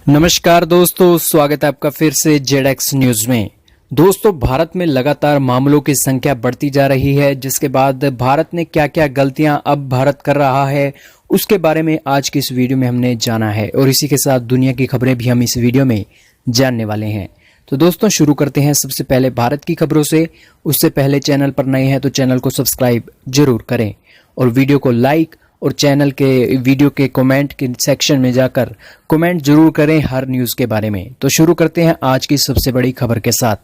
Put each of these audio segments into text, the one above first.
नमस्कार दोस्तों, स्वागत है आपका फिर से जेडएक्स न्यूज में। दोस्तों, भारत में लगातार मामलों की संख्या बढ़ती जा रही है, जिसके बाद भारत ने क्या क्या गलतियां अब भारत कर रहा है उसके बारे में आज की इस वीडियो में हमने जाना है और इसी के साथ दुनिया की खबरें भी हम इस वीडियो में जानने वाले हैं। तो दोस्तों शुरू करते हैं सबसे पहले भारत की खबरों से। उससे पहले चैनल पर नए हैं तो चैनल को सब्सक्राइब जरूर करें और वीडियो को लाइक और चैनल के वीडियो के कमेंट के सेक्शन में जाकर कमेंट जरूर करें हर न्यूज के बारे में। तो शुरू करते हैं आज की सबसे बड़ी खबर के साथ।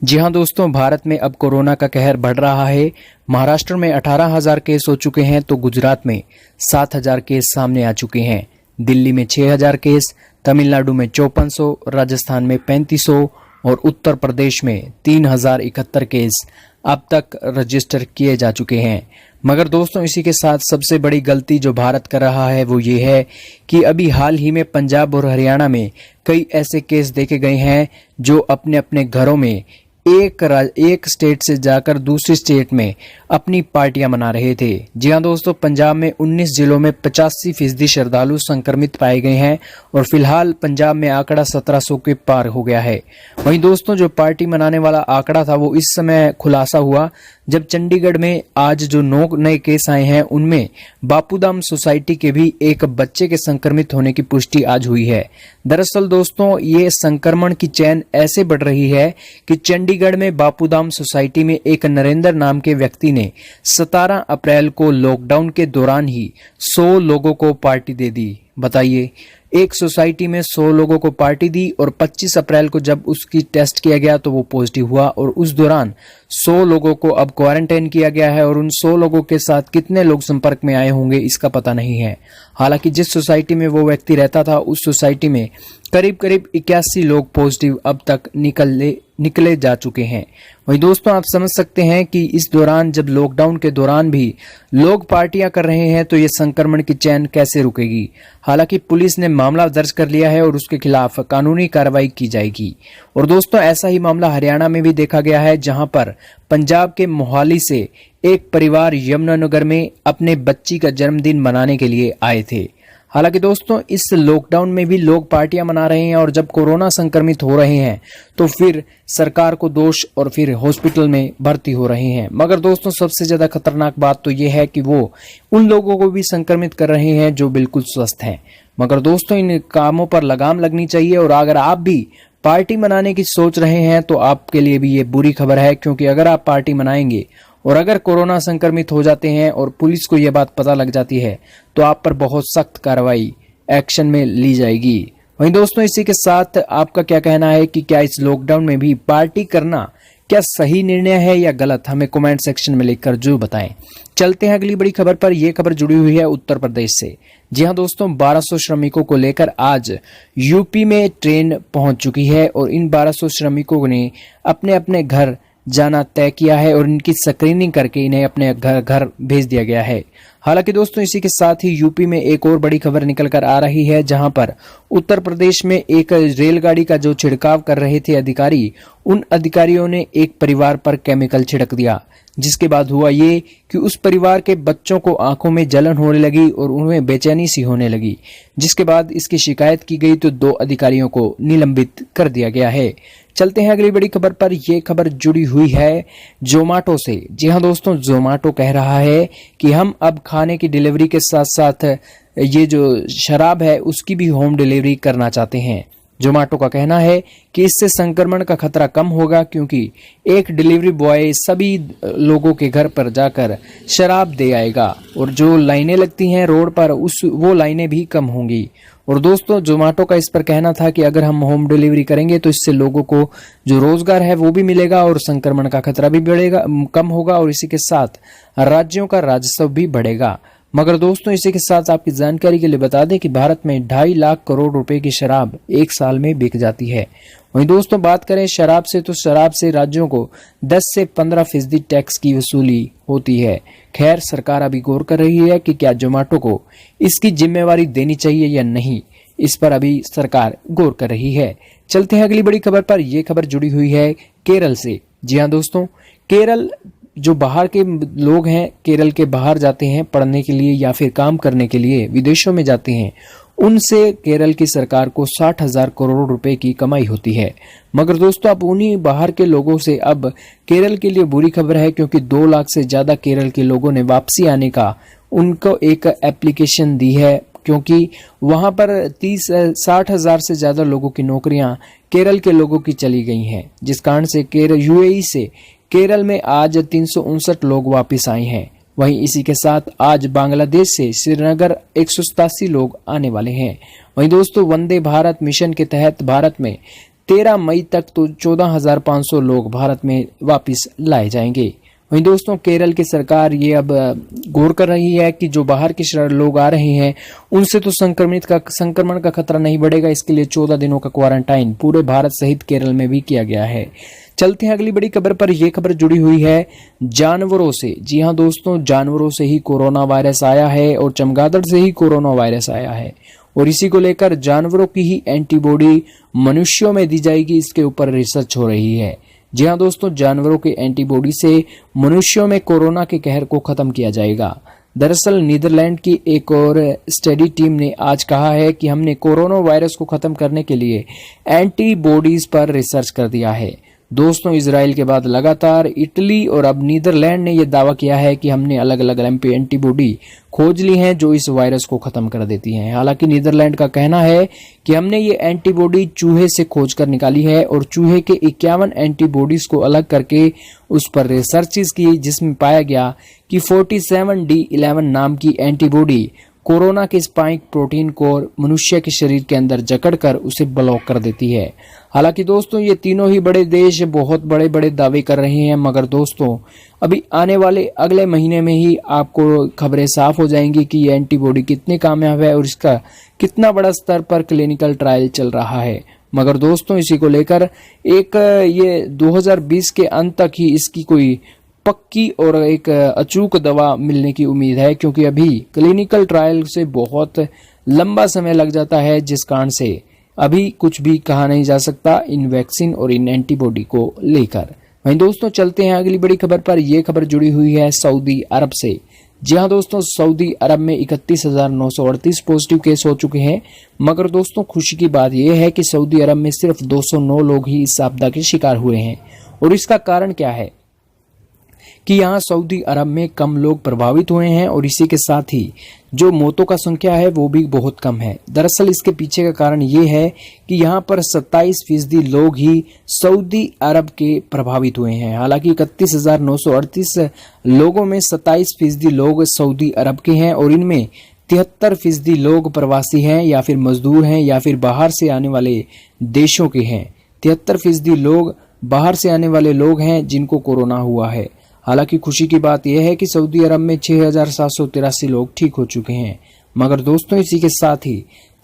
जी हां दोस्तों, भारत में अब कोरोना का कहर बढ़ रहा है। महाराष्ट्र में 18,000 केस हो चुके हैं तो गुजरात में 7,000 केस सामने आ चुके हैं। दिल्ली में 6,000 केस, तमिलनाडु में 5400, राजस्थान में 3500 और उत्तर प्रदेश में 3,071 केस अब तक रजिस्टर किए जा चुके हैं। मगर दोस्तों इसी के साथ सबसे बड़ी गलती जो भारत कर रहा है वो ये है कि अभी हाल ही में पंजाब और हरियाणा में कई ऐसे केस देखे गए हैं जो अपने अपने घरों में एक स्टेट से जाकर दूसरी स्टेट में अपनी पार्टियां मना रहे थे। जी हां दोस्तों, पंजाब में 19 जिलों में 85% श्रद्धालु संक्रमित पाए गए हैं और फिलहाल पंजाब में आंकड़ा 1700 के पार हो गया है। वहीं दोस्तों जो पार्टी मनाने वाला आंकड़ा था वो इस समय खुलासा हुआ जब चंडीगढ़ में आज जो 9 नए केस आए हैं उनमें बापूधाम सोसाइटी के भी एक बच्चे के संक्रमित होने की पुष्टि आज हुई है। दरअसल दोस्तों ये संक्रमण की चेन ऐसे बढ़ रही है कि चंडीगढ़ में बापूधाम सोसाइटी में एक नरेंद्र नाम के व्यक्ति ने 17 अप्रैल को लॉकडाउन के दौरान ही 100 लोगों को पार्टी दे दी। बताइए, एक सोसाइटी में 100 लोगों को पार्टी दी और 25 अप्रैल को जब उसकी टेस्ट किया गया तो वो पॉजिटिव हुआ और उस दौरान 100 लोगों को अब क्वारंटाइन किया गया है और उन 100 लोगों के साथ कितने लोग संपर्क में आए होंगे इसका पता नहीं है। हालांकि जिस सोसाइटी में वो व्यक्ति रहता था उस सोसाइटी में करीब 81 लोग पॉजिटिव अब तक निकले जा चुके हैं। वहीं दोस्तों आप समझ सकते हैं कि इस दौरान जब लॉकडाउन के दौरान भी लोग पार्टियां कर रहे हैं तो ये संक्रमण की चेन कैसे रुकेगी। हालांकि पुलिस ने मामला दर्ज कर लिया है और उसके खिलाफ कानूनी कार्रवाई की जाएगी। और दोस्तों ऐसा ही मामला हरियाणा में भी देखा गया है, जहां पर पंजाब के मोहाली से एक परिवार यमुनानगर में अपने बच्ची का जन्मदिन मनाने के लिए आए थे। हालांकि दोस्तों इस लॉकडाउन में भी लोग पार्टियां मना रहे हैं और जब कोरोना संक्रमित हो रहे हैं तो फिर सरकार को दोष और फिर हॉस्पिटल में भर्ती हो रहे हैं। मगर दोस्तों सबसे ज्यादा खतरनाक बात तो ये है कि वो उन लोगों को भी संक्रमित कर रहे हैं जो बिल्कुल स्वस्थ हैं। मगर दोस्तों इन कामों पर लगाम लगनी चाहिए और अगर आप भी पार्टी मनाने की सोच रहे हैं तो आपके लिए भी ये बुरी खबर है, क्योंकि अगर आप पार्टी मनाएंगे और अगर कोरोना संक्रमित हो जाते हैं और पुलिस को यह बात पता लग जाती है तो आप पर बहुत सख्त कार्रवाई एक्शन में ली जाएगी। वहीं दोस्तों इसी के साथ आपका क्या कहना है कि क्या इस लॉकडाउन में भी पार्टी करना क्या सही निर्णय है या गलत, हमें कमेंट सेक्शन में लिखकर जरूर बताएं। चलते हैं अगली बड़ी खबर पर। यह खबर जुड़ी हुई है उत्तर प्रदेश से। जी हां दोस्तों, 1200 श्रमिकों को लेकर आज यूपी में ट्रेन पहुंच चुकी है और इन 1200 श्रमिकों ने अपने अपने घर जाना तय किया है और इनकी स्क्रीनिंग करके इन्हें अपने घर भेज दिया गया है। हालांकि दोस्तों इसी के साथ ही यूपी में एक और बड़ी खबर निकल कर आ रही है, जहां पर उत्तर प्रदेश में एक रेलगाड़ी का जो छिड़काव कर रहे थे अधिकारी, उन अधिकारियों ने एक परिवार पर केमिकल छिड़क दिया, जिसके बाद हुआ ये कि उस परिवार के बच्चों को आंखों में जलन होने लगी और उन्हें बेचैनी सी होने लगी, जिसके बाद इसकी शिकायत की गई तो 2 अधिकारियों को निलंबित कर दिया गया है। चलते हैं अगली बड़ी खबर पर। यह खबर जुड़ी हुई है जोमाटो से। जी हां दोस्तों, जोमाटो कह रहा है कि हम अब खाने की डिलीवरी के साथ साथ ये जो शराब है उसकी भी होम डिलीवरी करना चाहते हैं। जोमाटो का कहना है कि इससे संक्रमण का खतरा कम होगा, क्योंकि एक डिलीवरी बॉय सभी लोगों के घर पर जाकर शराब दे आएगा और जो लाइनें लगती हैं रोड पर वो लाइनें भी कम होंगी। और दोस्तों जोमाटो का इस पर कहना था कि अगर हम होम डिलीवरी करेंगे तो इससे लोगों को जो रोजगार है वो भी मिलेगा और संक्रमण का खतरा भी बढ़ेगा, कम होगा और इसी के साथ राज्यों का राजस्व भी बढ़ेगा। मगर दोस्तों इसी के साथ आपकी जानकारी के लिए बता दें कि भारत में 2.5 लाख करोड़ रुपए की शराब एक साल में बिक जाती है। वहीं दोस्तों बात करें शराब से तो शराब से राज्यों को 10 से 15% टैक्स की वसूली होती है। खैर सरकार अभी गौर कर रही है कि क्या जोमाटो को इसकी जिम्मेवारी देनी चाहिए या नहीं, इस पर अभी सरकार गौर कर रही है। चलते हैं अगली बड़ी खबर पर। यह खबर जुड़ी हुई है केरल से। जी हाँ दोस्तों, केरल जो बाहर के लोग हैं, केरल के बाहर जाते हैं पढ़ने के लिए या फिर काम करने के लिए विदेशों में जाते हैं, उनसे केरल की सरकार को 60,000 करोड़ रुपए की कमाई होती है। मगर दोस्तों अब उन्हीं बाहर के लोगों से अब केरल के लिए बुरी खबर है, क्योंकि 2 लाख से ज्यादा केरल के लोगों ने वापसी आने का उनको एक एप्लीकेशन दी है, क्योंकि वहां पर 60,000 से ज्यादा लोगों की नौकरियां केरल के लोगों की चली गई हैं, जिस कारण से यूएई से केरल में आज 359 लोग वापस आए हैं। वहीं इसी के साथ आज बांग्लादेश से श्रीनगर 187 लोग आने वाले हैं। वहीं दोस्तों वंदे भारत मिशन के तहत भारत में 13 मई तक तो 14,500 लोग भारत में वापस लाए जाएंगे। वहीं दोस्तों केरल की सरकार ये अब गौर कर रही है कि जो बाहर के लोग आ रहे हैं उनसे तो संक्रमण का खतरा नहीं बढ़ेगा। इसके लिए 14 दिनों का क्वारंटाइन पूरे भारत सहित केरल में भी किया गया है। चलते हैं अगली बड़ी खबर पर। यह खबर जुड़ी हुई है जानवरों से। जी हां दोस्तों, जानवरों से ही कोरोना वायरस आया है और चमगादड़ से ही कोरोना वायरस आया है, और इसी को लेकर जानवरों की ही एंटीबॉडी मनुष्यों में दी जाएगी, इसके ऊपर रिसर्च हो रही है। जी हां दोस्तों, जानवरों के एंटीबॉडी से मनुष्यों में कोरोना के कहर को खत्म किया जाएगा। दरअसल नीदरलैंड की एक और स्टडी टीम ने आज कहा है कि हमने कोरोना वायरस को खत्म करने के लिए एंटीबॉडीज पर रिसर्च कर दिया है। दोस्तों इजराइल के बाद लगातार इटली और अब नीदरलैंड ने यह दावा किया है कि हमने अलग अलग एंटीबॉडी खोज ली हैं जो इस वायरस को खत्म कर देती हैं। हालांकि नीदरलैंड का कहना है कि हमने ये एंटीबॉडी चूहे से खोज कर निकाली है और चूहे के 51 एंटीबॉडीज को अलग करके उस पर रिसर्चेस की, जिसमें पाया गया कि 47D11 नाम की एंटीबॉडी कोरोना के स्पाइक प्रोटीन को मनुष्य के शरीर के अंदर जकड़कर उसे ब्लॉक कर देती है। हालांकि दोस्तों ये तीनों ही बड़े देश बहुत बड़े बड़े दावे कर रहे हैं, मगर दोस्तों अभी आने वाले अगले महीने में ही आपको खबरें साफ हो जाएंगी कि ये एंटीबॉडी कितनी कामयाब है और इसका कितना बड़ा स्तर पर क्लिनिकल ट्रायल चल रहा है। मगर दोस्तों इसी को लेकर एक ये 2020 के अंत तक ही इसकी कोई पक्की और एक अचूक दवा मिलने की उम्मीद है, क्योंकि अभी क्लिनिकल ट्रायल से बहुत लंबा समय लग जाता है, जिस कारण से अभी कुछ भी कहा नहीं जा सकता इन वैक्सीन और इन एंटीबॉडी को लेकर। वहीं दोस्तों चलते हैं अगली बड़ी खबर पर। यह खबर जुड़ी हुई है सऊदी अरब से। जी हां दोस्तों, सऊदी अरब में 31,938 पॉजिटिव केस हो चुके हैं, मगर दोस्तों खुशी की बात यह है कि सऊदी अरब में सिर्फ 209 लोग ही इस आपदा के शिकार हुए हैं। और इसका कारण क्या है कि यहाँ सऊदी अरब में कम लोग प्रभावित हुए हैं और इसी के साथ ही जो मौतों का संख्या है वो भी बहुत कम है। दरअसल इसके पीछे का कारण ये है कि यहाँ पर 27% लोग ही सऊदी अरब के प्रभावित हुए हैं। हालांकि 31,938 लोगों में 27% लोग सऊदी अरब के हैं और इनमें 73% लोग प्रवासी हैं या फिर मजदूर हैं या फिर बाहर से आने वाले देशों के हैं। 73% लोग बाहर से आने वाले लोग हैं जिनको कोरोना हुआ है। हालांकि खुशी की बात यह है कि सऊदी अरब में 6,783 लोग ठीक हो चुके हैं, मगर दोस्तों इसी के साथ ही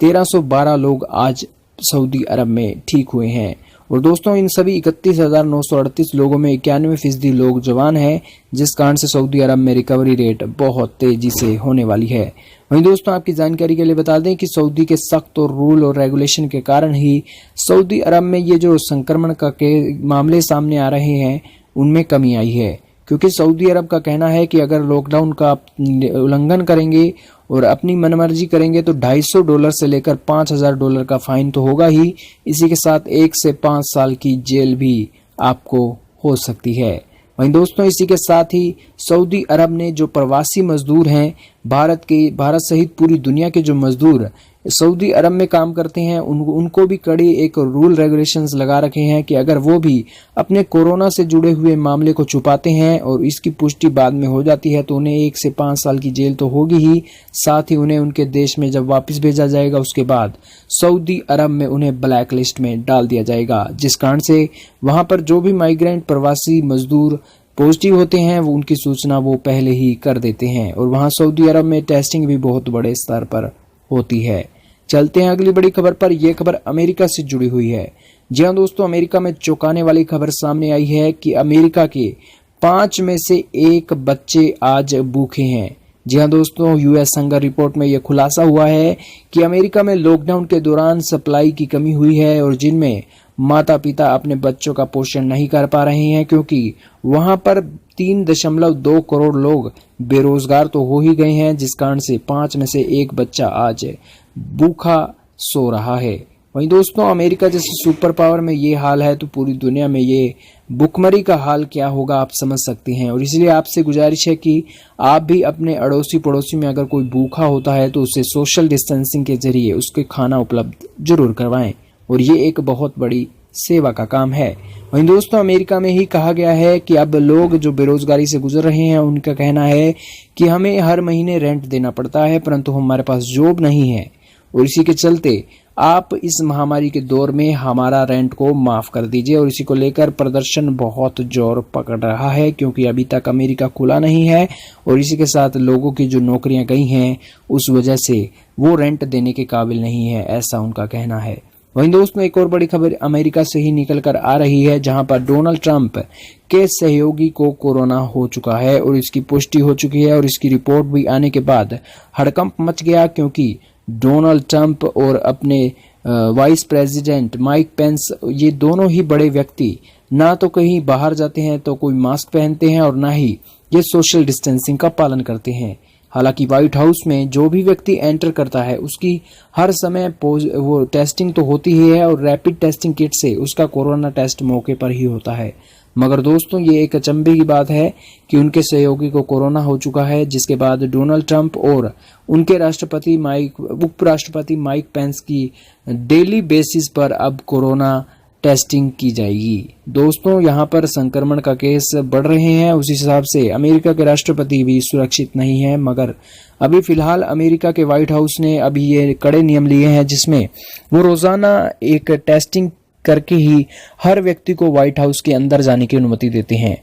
1,312 लोग आज सऊदी अरब में ठीक हुए हैं। और दोस्तों इन सभी 31,938 लोगों में 91% लोग जवान हैं, जिस कारण से सऊदी अरब में रिकवरी रेट बहुत तेजी से होने वाली है। वहीं दोस्तों आपकी जानकारी के लिए बता दें कि सऊदी के सख्त और रूल और रेगुलेशन के कारण ही सऊदी अरब में ये जो संक्रमण का मामले सामने आ रहे हैं उनमें कमी आई है, क्योंकि सऊदी अरब का कहना है कि अगर लॉकडाउन का उल्लंघन करेंगे और अपनी मनमर्जी करेंगे तो $250 से लेकर $5,000 का फाइन तो होगा ही, इसी के साथ 1 से 5 साल की जेल भी आपको हो सकती है। वहीं दोस्तों इसी के साथ ही सऊदी अरब ने जो प्रवासी मजदूर हैं, भारत सहित पूरी दुनिया के जो मजदूर सऊदी अरब में काम करते हैं उनको भी कड़ी एक रूल रेगुलेशंस लगा रखे हैं कि अगर वो भी अपने कोरोना से जुड़े हुए मामले को छुपाते हैं और इसकी पुष्टि बाद में हो जाती है तो उन्हें 1 से 5 साल की जेल तो होगी ही, साथ ही उन्हें उनके देश में जब वापस भेजा जाएगा उसके बाद सऊदी अरब में उन्हें ब्लैक लिस्ट में डाल दिया जाएगा, जिस कारण से वहां पर जो भी माइग्रेंट प्रवासी मजदूर पॉजिटिव होते हैं वो उनकी सूचना वो पहले ही कर देते हैं और वहां सऊदी अरब में टेस्टिंग भी बहुत बड़े स्तर पर होती है। चलते हैं अगली बड़ी खबर पर। यह खबर अमेरिका से जुड़ी हुई है। जी हां दोस्तों, अमेरिका में चौंकाने वाली खबर सामने आई है कि अमेरिका के 5 में से 1 बच्चे आज भूखे हैं। जी हां दोस्तों, यूएस हंगर रिपोर्ट में यह खुलासा हुआ है कि अमेरिका में लॉकडाउन के दौरान सप्लाई की कमी हुई है और जिनमें माता पिता अपने बच्चों का पोषण नहीं कर पा रहे हैं, क्योंकि वहां पर 3.2 करोड़ लोग बेरोजगार तो हो ही गए हैं, जिस कारण से 5 में से 1 बच्चा आज भूखा सो रहा है। वहीं दोस्तों अमेरिका जैसे सुपर पावर में ये हाल है तो पूरी दुनिया में ये भुखमरी का हाल क्या होगा आप समझ सकते हैं। और इसलिए आपसे गुजारिश है कि आप भी अपने अड़ोसी पड़ोसी में अगर कोई भूखा होता है तो उसे सोशल डिस्टेंसिंग के जरिए उसके खाना उपलब्ध जरूर करवाएं, और ये एक बहुत बड़ी सेवा का काम है। वहीं दोस्तों अमेरिका में ही कहा गया है कि अब लोग जो बेरोजगारी से गुजर रहे हैं उनका कहना है कि हमें हर महीने रेंट देना पड़ता है, परंतु हमारे पास जॉब नहीं है, और इसी के चलते आप इस महामारी के दौर में हमारा रेंट को माफ कर दीजिए। और इसी को लेकर प्रदर्शन बहुत जोर पकड़ रहा है, क्योंकि अभी तक अमेरिका खुला नहीं है और इसी के साथ लोगों की जो नौकरियां गई हैं उस वजह से वो रेंट देने के काबिल नहीं है, ऐसा उनका कहना है। वहीं दोस्तों एक और बड़ी खबर अमेरिका से ही निकल कर आ रही है, जहां पर डोनाल्ड ट्रंप के सहयोगी को कोरोना हो चुका है और इसकी पुष्टि हो चुकी है। और इसकी रिपोर्ट भी आने के बाद हड़कंप मच गया, क्योंकि डोनाल्ड ट्रंप और अपने वाइस प्रेसिडेंट माइक पेंस, ये दोनों ही बड़े व्यक्ति ना तो कहीं बाहर जाते हैं तो कोई मास्क पहनते हैं और ना ही ये सोशल डिस्टेंसिंग का पालन करते हैं। हालांकि व्हाइट हाउस में जो भी व्यक्ति एंटर करता है उसकी हर समय वो टेस्टिंग तो होती ही है, और रैपिड टेस्टिंग किट से उसका कोरोना टेस्ट मौके पर ही होता है। मगर दोस्तों ये एक अचंभे की बात है कि उनके सहयोगी को कोरोना हो चुका है, जिसके बाद डोनाल्ड ट्रंप और उनके उपराष्ट्रपति माइक पेंस की डेली बेसिस पर अब कोरोना टेस्टिंग की जाएगी। दोस्तों यहाँ पर संक्रमण का केस बढ़ रहे हैं, उस हिसाब से अमेरिका के राष्ट्रपति भी सुरक्षित नहीं है। मगर अभी फिलहाल अमेरिका के व्हाइट हाउस ने अभी ये कड़े नियम लिए हैं, जिसमें वो रोजाना एक टेस्टिंग करके ही हर व्यक्ति को व्हाइट हाउस के अंदर जाने की अनुमति देते हैं।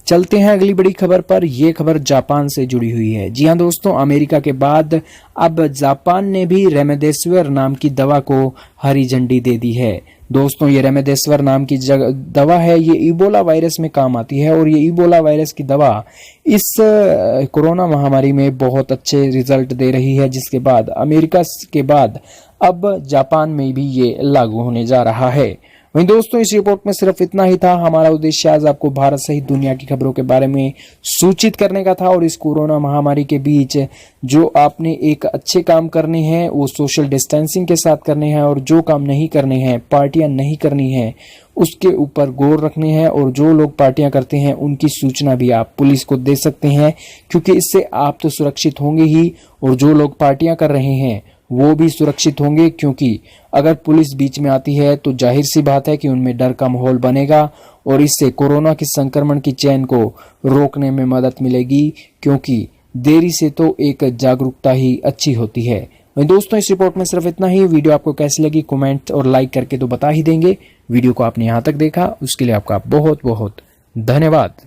चलते हैं अगली बड़ी खबर पर। यह खबर जापान से जुड़ी हुई है। जी हां दोस्तों, अमेरिका के बाद अब जापान ने भी रेमडेसिविर नाम की दवा को हरी झंडी दे दी है। दोस्तों ये रेमडेसिविर नाम की दवा है, ये इबोला वायरस में काम आती है, और ये इबोला वायरस की दवा इस कोरोना महामारी में बहुत अच्छे रिजल्ट दे रही है, जिसके बाद अमेरिका के बाद अब जापान में भी ये लागू होने जा रहा है। वहीं दोस्तों इस रिपोर्ट में सिर्फ इतना ही था। हमारा उद्देश्य आज आपको भारत सहित दुनिया की खबरों के बारे में सूचित करने का था, और इस कोरोना महामारी के बीच जो आपने एक अच्छे काम करने हैं वो सोशल डिस्टेंसिंग के साथ करने हैं, और जो काम नहीं करने हैं, पार्टियां नहीं करनी है, उसके ऊपर गौर रखने हैं। और जो लोग पार्टियां करते हैं उनकी सूचना भी आप पुलिस को दे सकते हैं, क्योंकि इससे आप तो सुरक्षित होंगे ही, और जो लोग पार्टियां कर रहे हैं वो भी सुरक्षित होंगे, क्योंकि अगर पुलिस बीच में आती है तो जाहिर सी बात है कि उनमें डर का माहौल बनेगा, और इससे कोरोना के संक्रमण की चेन को रोकने में मदद मिलेगी, क्योंकि देरी से तो एक जागरूकता ही अच्छी होती है। वहीं दोस्तों इस रिपोर्ट में सिर्फ इतना ही। वीडियो आपको कैसी लगी कमेंट और लाइक करके तो बता ही देंगे। वीडियो को आपने यहाँ तक देखा उसके लिए आपका बहुत बहुत धन्यवाद।